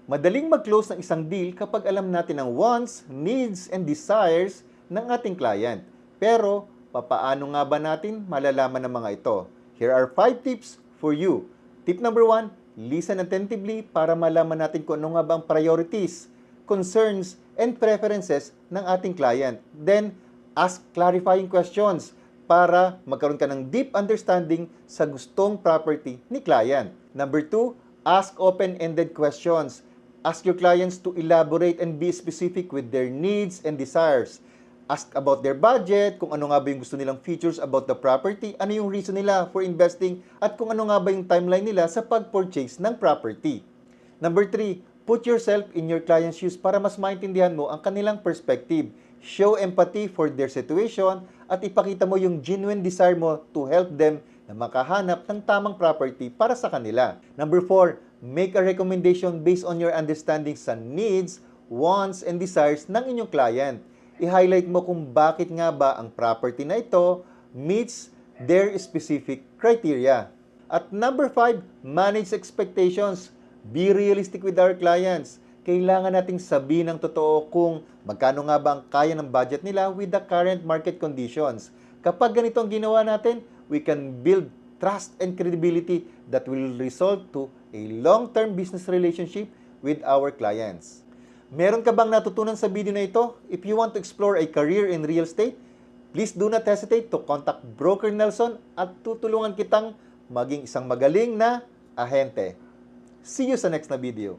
Madaling mag-close ng isang deal kapag alam natin ang wants, needs, and desires ng ating client. Pero, papaano nga ba natin malalaman ang mga ito? Here are 5 tips for you. Tip number 1, listen attentively para malaman natin kung ano nga ba ang priorities, concerns, and preferences ng ating client. Then, ask clarifying questions para magkaroon ka ng deep understanding sa gustong property ni client. Number 2, ask open-ended questions. Ask your clients to elaborate and be specific with their needs and desires. Ask about their budget, kung ano nga ba yung gusto nilang features about the property, ano yung reason nila for investing, at kung ano nga ba yung timeline nila sa pag-purchase ng property. Number 3, put yourself in your client's shoes para mas maintindihan mo ang kanilang perspective. Show empathy for their situation at ipakita mo yung genuine desire mo to help them na makahanap ng tamang property para sa kanila. Number 4, make a recommendation based on your understanding sa needs, wants, and desires ng inyong client. I-highlight mo kung bakit nga ba ang property na ito meets their specific criteria. At number 5, manage expectations. Be realistic with our clients. Kailangan nating sabihin ng totoo kung magkano nga ba ang kaya ng budget nila with the current market conditions. Kapag ganito ang ginawa natin, we can build trust and credibility that will result to a long-term business relationship with our clients. Meron ka bang natutunan sa video na ito? If you want to explore a career in real estate, please do not hesitate to contact Broker Nelson at tutulungan kitang maging isang magaling na ahente. See you sa next na video.